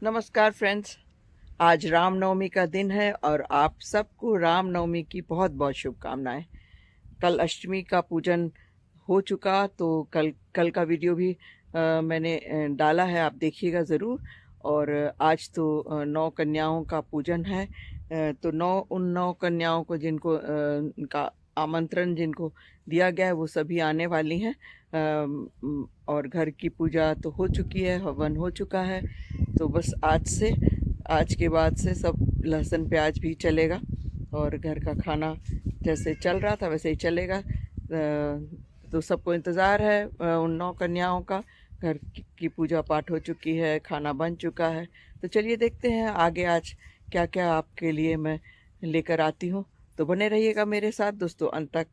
नमस्कार फ्रेंड्स। आज रामनवमी का दिन है और आप सबको रामनवमी की बहुत बहुत शुभकामनाएं। कल अष्टमी का पूजन हो चुका, तो कल कल का वीडियो भी मैंने डाला है, आप देखिएगा ज़रूर। और आज तो 9 कन्याओं का पूजन है। तो उन 9 कन्याओं को जिनको का आमंत्रण जिनको दिया गया है वो सभी आने वाली हैं। और घर की पूजा तो हो चुकी है, हवन हो चुका है। तो बस आज के बाद से सब लहसुन प्याज भी चलेगा और घर का खाना जैसे चल रहा था वैसे ही चलेगा। तो सबको इंतज़ार है उन 9 कन्याओं का। घर की पूजा पाठ हो चुकी है, खाना बन चुका है। तो चलिए देखते हैं आगे आज क्या क्या आपके लिए मैं लेकर आती हूँ। तो बने रहिएगा मेरे साथ दोस्तों अंत तक।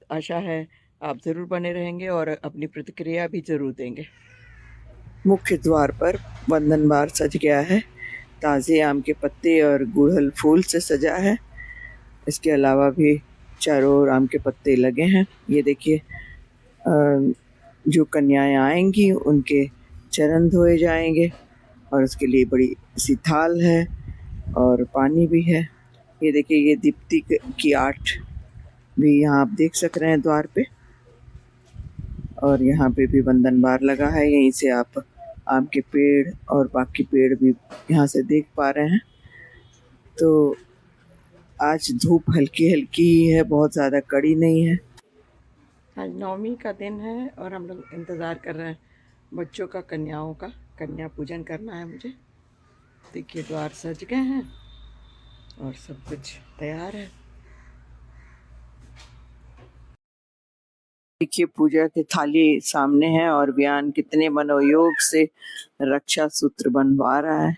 आशा है आप ज़रूर बने रहेंगे और अपनी प्रतिक्रिया भी ज़रूर देंगे। मुख्य द्वार पर वंदन बार सज गया है। ताज़े आम के पत्ते और गुड़हल फूल से सजा है। इसके अलावा भी चारों ओर आम के पत्ते लगे हैं। ये देखिए, जो कन्याएं आएंगी उनके चरण धोए जाएंगे और उसके लिए बड़ी सी थाल है और पानी भी है। ये देखिए, ये दीप्ति की आर्ट भी यहाँ आप देख सक रहे हैं द्वार पे। और यहाँ पे भी वंदन बार लगा है। यहीं से आप आम के पेड़ और बाकी पेड़ भी यहाँ से देख पा रहे हैं। तो आज धूप हल्की हल्की ही है, बहुत ज़्यादा कड़ी नहीं है। आज नवमी का दिन है और हम लोग इंतज़ार कर रहे हैं बच्चों का, कन्याओं का। कन्या पूजन करना है मुझे। देखिए, द्वार सज गए हैं और सब कुछ तैयार है। देखिए, पूजा की थाली सामने है और व्यान कितने मनोयोग से रक्षा सूत्र बनवा रहा है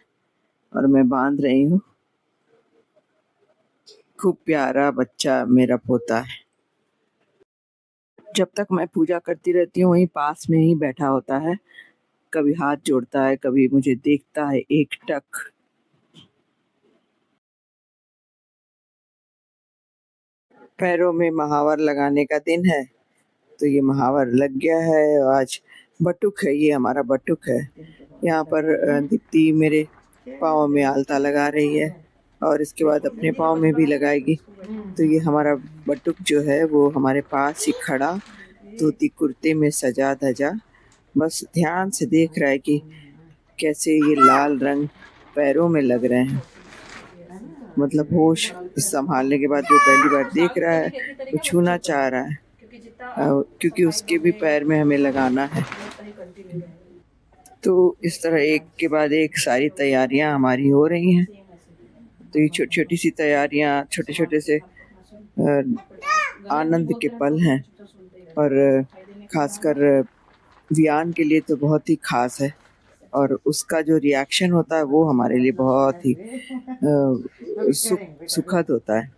और मैं बांध रही हूँ। खूब प्यारा बच्चा मेरा पोता है। जब तक मैं पूजा करती रहती हूँ वहीं पास में ही बैठा होता है। कभी हाथ जोड़ता है, कभी मुझे देखता है एकटक। पैरों में महावर लगाने का दिन है तो ये महावर लग गया है। आज बटुक है, ये हमारा बटुक है। यहाँ पर दीप्ति मेरे पाँव में आलता लगा रही है और इसके बाद अपने पाँव में भी लगाएगी। तो ये हमारा बटुक जो है वो हमारे पास ही खड़ा, धोती कुर्ते में सजा धजा, बस ध्यान से देख रहा है कि कैसे ये लाल रंग पैरों में लग रहे हैं। मतलब होश संभालने के बाद वो पहली बार देख रहा है, वो छूना चाह रहा है क्योंकि उसके भी पैर में हमें लगाना है। तो इस तरह एक के बाद एक सारी तैयारियां हमारी हो रही हैं। तो ये छोटी छोटी सी तैयारियां, छोटे छोटे से आनंद के पल हैं और खासकर व्यान के लिए तो बहुत ही खास है और उसका जो रिएक्शन होता है वो हमारे लिए बहुत ही सुखद होता है।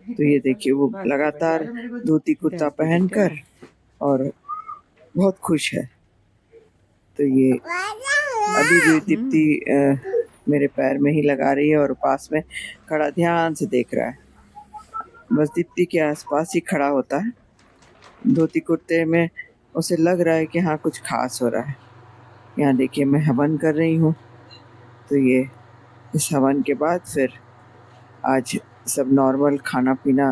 तो ये देखिए, वो लगातार धोती कुर्ता पहनकर और बहुत खुश है। तो ये अभी भी दीप्ति मेरे पैर में ही लगा रही है और पास में खड़ा ध्यान से देख रहा है। बस दीप्ति के आसपास ही खड़ा होता है। धोती कुर्ते में उसे लग रहा है कि हाँ कुछ खास हो रहा है। यहाँ देखिए, मैं हवन कर रही हूँ। तो ये इस हवन के बाद फिर आज सब नॉर्मल खाना पीना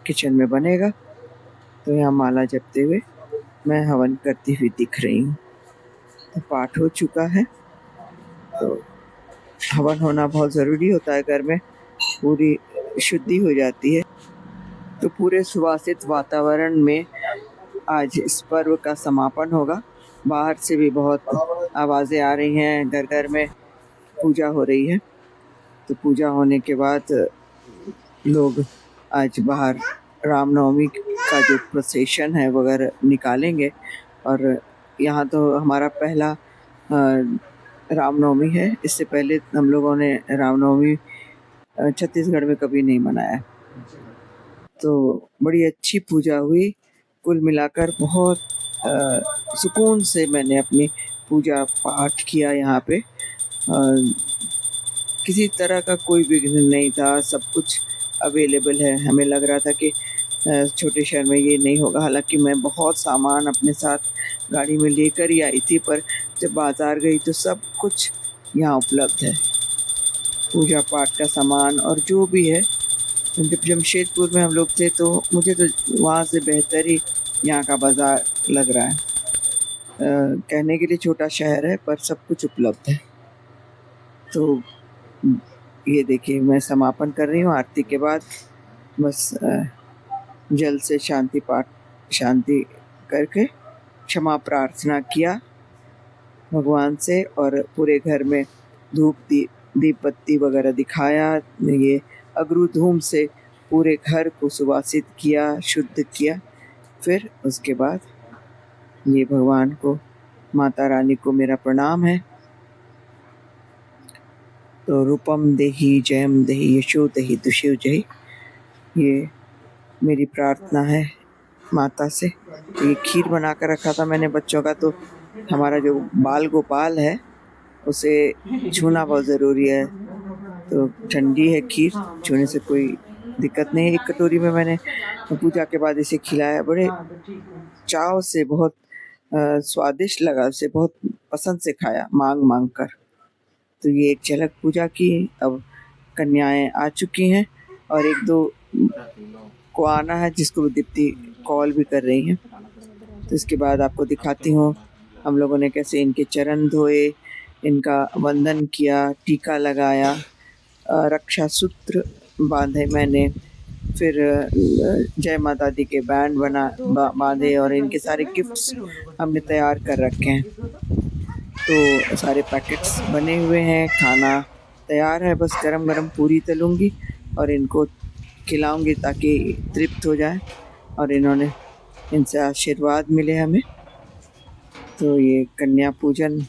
किचन में बनेगा। तो यहाँ माला जपते हुए मैं हवन करती हुई दिख रही हूँ। तो पाठ हो चुका है। तो हवन होना बहुत ज़रूरी होता है घर में, पूरी शुद्धि हो जाती है। तो पूरे सुवासित वातावरण में आज इस पर्व का समापन होगा। बाहर से भी बहुत आवाज़ें आ रही हैं, घर घर में पूजा हो रही है। तो पूजा होने के बाद लोग आज बाहर रामनवमी का जो प्रोसेशन है वगैरह निकालेंगे। और यहाँ तो हमारा पहला रामनवमी है। इससे पहले हम लोगों ने रामनवमी छत्तीसगढ़ में कभी नहीं मनाया। तो बड़ी अच्छी पूजा हुई। कुल मिलाकर बहुत सुकून से मैंने अपनी पूजा पाठ किया यहाँ पे। किसी तरह का कोई विघ्न नहीं था, सब कुछ अवेलेबल है। हमें लग रहा था कि छोटे शहर में ये नहीं होगा। हालांकि मैं बहुत सामान अपने साथ गाड़ी में लेकर ही आई थी, पर जब बाज़ार गई तो सब कुछ यहाँ उपलब्ध है। पूजा पाठ का सामान और जो भी है। जब जमशेदपुर में हम लोग थे तो मुझे तो वहाँ से बेहतर ही यहाँ का बाज़ार लग रहा है। कहने के लिए छोटा शहर है पर सब कुछ उपलब्ध है। तो ये देखिए मैं समापन कर रही हूँ आरती के बाद। बस जल से शांति करके क्षमा प्रार्थना किया भगवान से और पूरे घर में दीप बत्ती वगैरह दिखाया। ये अगरू धूम से पूरे घर को सुवासित किया, शुद्ध किया। फिर उसके बाद ये भगवान को, माता रानी को मेरा प्रणाम है। तो रूपम देहि जयम देहि यशो देहि दुशिव जय, ये मेरी प्रार्थना है माता से। ये खीर बना कर रखा था मैंने बच्चों का, तो हमारा जो बाल गोपाल है उसे छूना बहुत ज़रूरी है। तो ठंडी है खीर, छूने से कोई दिक्कत नहीं है। एक कटोरी में मैंने पूजा के बाद इसे खिलाया, बड़े चाव से, बहुत स्वादिष्ट लगा, उसे बहुत पसंद से खाया मांग मांग कर। तो ये एक झलक पूजा की। अब कन्याएं आ चुकी हैं और एक दो को आना है जिसको दीप्ति कॉल भी कर रही हैं। तो इसके बाद आपको दिखाती हूँ हम लोगों ने कैसे इनके चरण धोए, इनका वंदन किया, टीका लगाया, रक्षा सूत्र बांधे मैंने, फिर जय माता दी के बैंड बांधे और इनके सारे गिफ्ट्स हमने तैयार कर रखे हैं। तो सारे पैकेट्स बने हुए हैं, खाना तैयार है, बस गरम गरम पूरी तलूँगी और इनको खिलाऊंगी ताकि तृप्त हो जाए और इनसे आशीर्वाद मिले हमें। तो ये कन्या पूजन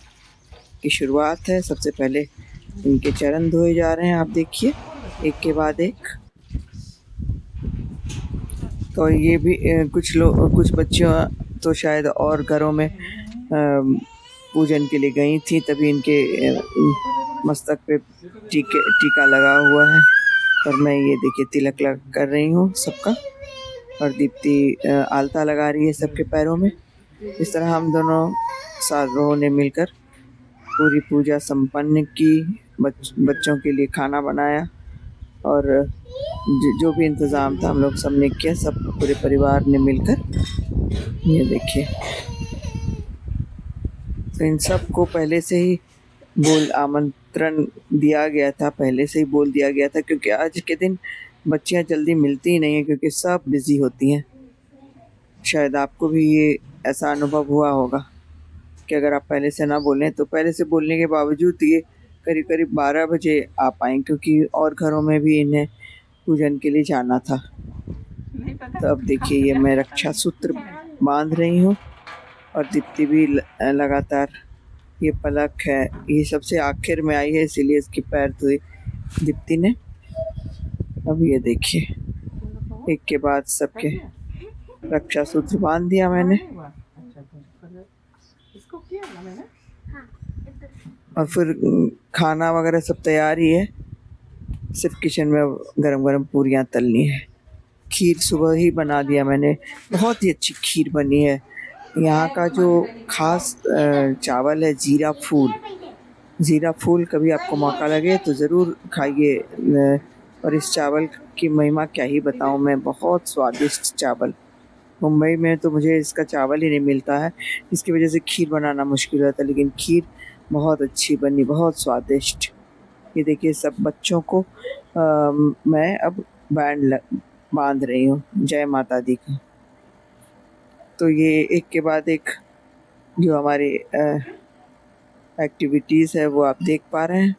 की शुरुआत है। सबसे पहले इनके चरण धोए जा रहे हैं, आप देखिए एक के बाद एक। तो ये भी कुछ बच्चियाँ तो शायद और घरों में पूजन के लिए गई थी, तभी इनके मस्तक पे टीका लगा हुआ है। और मैं ये देखिए तिलक कर रही हूँ सबका, और दीप्ति आलता लगा रही है सबके पैरों में। इस तरह हम दोनों साधुओं ने मिलकर पूरी पूजा संपन्न की। बच्चों के लिए खाना बनाया और जो भी इंतज़ाम था हम लोग सब ने किया, सब पूरे परिवार ने मिलकर। ये देखिए, तो इन सब को पहले से ही आमंत्रण दिया गया था, पहले से ही बोल दिया गया था, क्योंकि आज के दिन बच्चियां जल्दी मिलती ही नहीं है क्योंकि सब बिजी होती हैं। शायद आपको भी ये ऐसा अनुभव हुआ होगा कि अगर आप पहले से ना बोलें तो पहले से बोलने के बावजूद ये करीब करीब 12 बजे आ पाएँ, क्योंकि और घरों में भी इन्हें पूजन के लिए जाना था। तो अब देखिए ये मैं रक्षा सूत्र बांध रही हूँ और दीप्ति भी लगातार। ये पलक है, ये सबसे आखिर में आई है इसीलिए इसके पैर धोए दीप्ति ने। अब ये देखिए एक के बाद सबके रक्षा सूत्र बांध दिया मैंने। और फिर खाना वगैरह सब तैयार ही है, सिर्फ किचन में गरम गरम पूरियाँ तलनी है। खीर सुबह ही बना दिया मैंने, बहुत ही अच्छी खीर बनी है। यहाँ का जो खास चावल है जीरा फूल कभी आपको मौका लगे तो ज़रूर खाइए। और इस चावल की महिमा क्या ही बताऊँ मैं, बहुत स्वादिष्ट चावल। मुंबई में तो मुझे इसका चावल ही नहीं मिलता है, इसकी वजह से खीर बनाना मुश्किल होता है, लेकिन खीर बहुत अच्छी बनी, बहुत स्वादिष्ट। ये देखिए सब बच्चों को मैं अब बैंड बांध रही हूँ जय माता दी का। तो ये एक के बाद एक जो हमारी एक्टिविटीज़ है वो आप देख पा रहे हैं।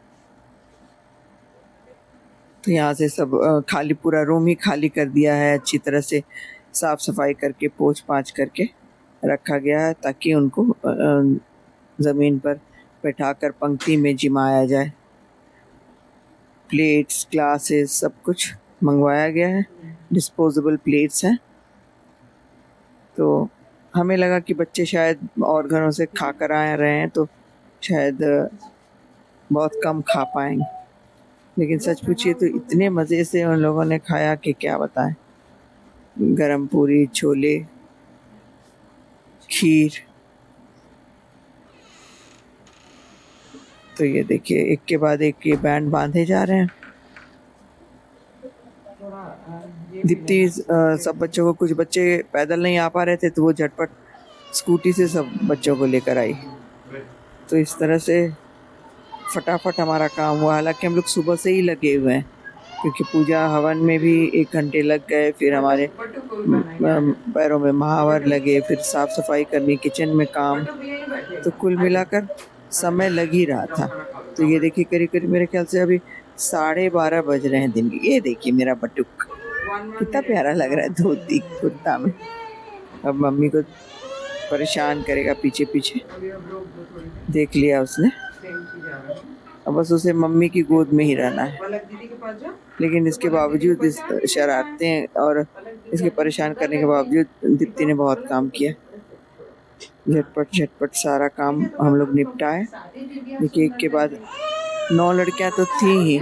तो यहाँ से सब खाली, पूरा रूम ही खाली कर दिया है, अच्छी तरह से साफ़ सफाई करके पोंछ पाछ करके रखा गया है ताकि उनको ज़मीन पर बैठाकर पंक्ति में जिमाया जाए। प्लेट्स, ग्लासेस सब कुछ मंगवाया गया है, डिस्पोजेबल प्लेट्स हैं। तो हमें लगा कि बच्चे शायद और घरों से खा कर आ रहे हैं तो शायद बहुत कम खा पाएंगे, लेकिन सच पूछिए तो इतने मज़े से उन लोगों ने खाया कि क्या बताएं। गरम पूरी, छोले, खीर, तो ये देखिए एक के बाद एक ये बैंड बांधे जा रहे हैं। दीप्ति सब बच्चों को, कुछ बच्चे पैदल नहीं आ पा रहे थे तो वो झटपट स्कूटी से सब बच्चों को लेकर आई। तो इस तरह से फटाफट हमारा काम हुआ। हालांकि हम लोग सुबह से ही लगे हुए हैं क्योंकि पूजा हवन में भी 1 घंटे लग गए, फिर हमारे पैरों में महावर लगे, फिर साफ सफाई करनी, किचन में काम, तो कुल मिलाकर समय लग ही रहा था। तो ये देखिए करीब करीब मेरे ख्याल से अभी 12:30 बज रहे हैं दिन के। ये देखिए मेरा बटुक कितना प्यारा लग रहा है धोती कुर्ता में। अब मम्मी को परेशान करेगा पीछे पीछे, देख लिया उसने। अब बस उसे मम्मी की गोद में ही रहना है, लेकिन इसके बावजूद इस शरारतें और इसके परेशान करने के बावजूद दीप्ति ने बहुत काम किया। झटपट झटपट सारा काम हम लोग निपटाए। देखिए एक के बाद 9 लड़कियां तो थी ही,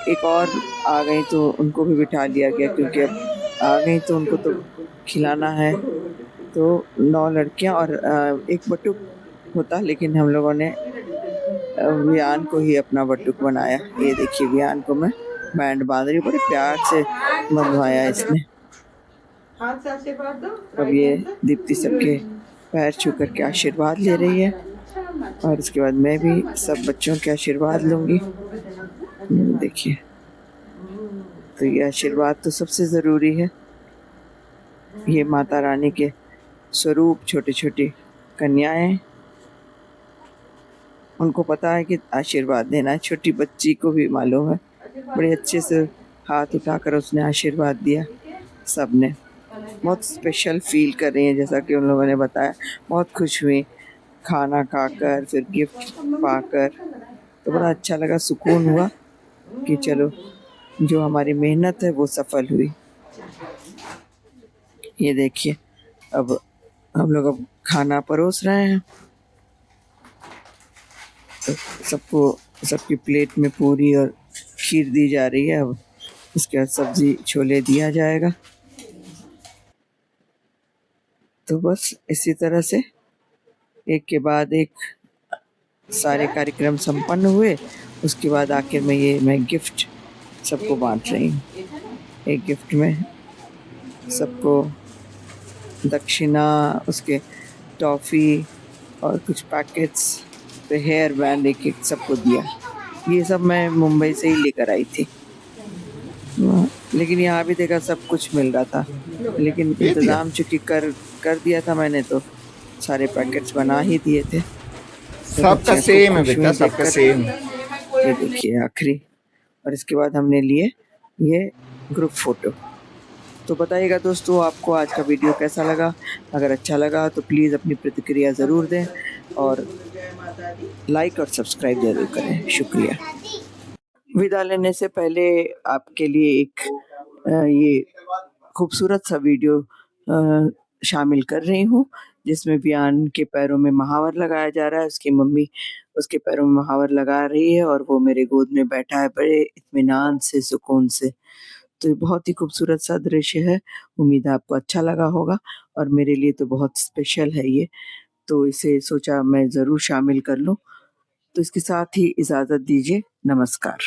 एक और आ गई तो उनको भी बिठा लिया गया क्योंकि अब आ गई तो उनको तो खिलाना है। तो 9 लड़कियां और एक बटुक होता, लेकिन हम लोगों ने वियान को ही अपना बटुक बनाया। ये देखिए वियान को मैं बैंड बांध रही हूँ, बड़े प्यार से बंधवाया इसने। अब ये दीप्ति सबके पैर छू करके आशीर्वाद ले रही है और इसके बाद मैं भी सब बच्चों के आशीर्वाद लूँगी। देखिए तो ये आशीर्वाद तो सबसे ज़रूरी है। ये माता रानी के स्वरूप छोटी छोटी कन्याएं, उनको पता है कि आशीर्वाद देना है। छोटी बच्ची को भी मालूम है, बड़े अच्छे से हाथ उठाकर उसने आशीर्वाद दिया। सब ने बहुत स्पेशल फील कर रही हैं, जैसा कि उन लोगों ने बताया। बहुत खुश हुई खाना खाकर, फिर गिफ्ट पाकर, तो बड़ा अच्छा लगा, सुकून हुआ कि चलो जो हमारी मेहनत है वो सफल हुई। ये देखिए अब हम लोग अब खाना परोस रहे हैं। तो सबको, सबकी प्लेट में पूरी और खीर दी जा रही है। अब उसके बाद सब्जी छोले दिया जाएगा। तो बस इसी तरह से एक के बाद एक सारे कार्यक्रम संपन्न हुए। उसके बाद आखिर में ये मैं गिफ्ट सबको बांट रही हूँ। एक गिफ्ट में सबको दक्षिणा, उसके टॉफ़ी और कुछ पैकेट्स, तो हेयर बैंड एक एक सबको दिया। ये सब मैं मुंबई से ही लेकर आई थी, लेकिन यहाँ भी देखा सब कुछ मिल रहा था, लेकिन इंतज़ाम चूँकि कर दिया था मैंने, तो सारे पैकेट्स बना ही दिए थे। सबका सेम है बेटा, सबका सेम। ये देखिए आखिरी, और इसके बाद हमने लिए ये ग्रुप फ़ोटो। तो बताइएगा दोस्तों आपको आज का वीडियो कैसा लगा। अगर अच्छा लगा तो प्लीज़ अपनी प्रतिक्रिया ज़रूर दें और लाइक और सब्सक्राइब ज़रूर करें। शुक्रिया। विदा लेने से पहले आपके लिए एक ये खूबसूरत सा वीडियो शामिल कर रही हूँ, जिसमें वियान के पैरों में महावर लगाया जा रहा है। उसकी मम्मी उसके पैरों में महावर लगा रही है और वो मेरे गोद में बैठा है बड़े इत्मीनान से, सुकून से। तो ये बहुत ही खूबसूरत सा दृश्य है। उम्मीद है आपको अच्छा लगा होगा और मेरे लिए तो बहुत स्पेशल है ये, तो इसे सोचा मैं ज़रूर शामिल कर लूँ। तो इसके साथ ही इजाज़त दीजिए। नमस्कार।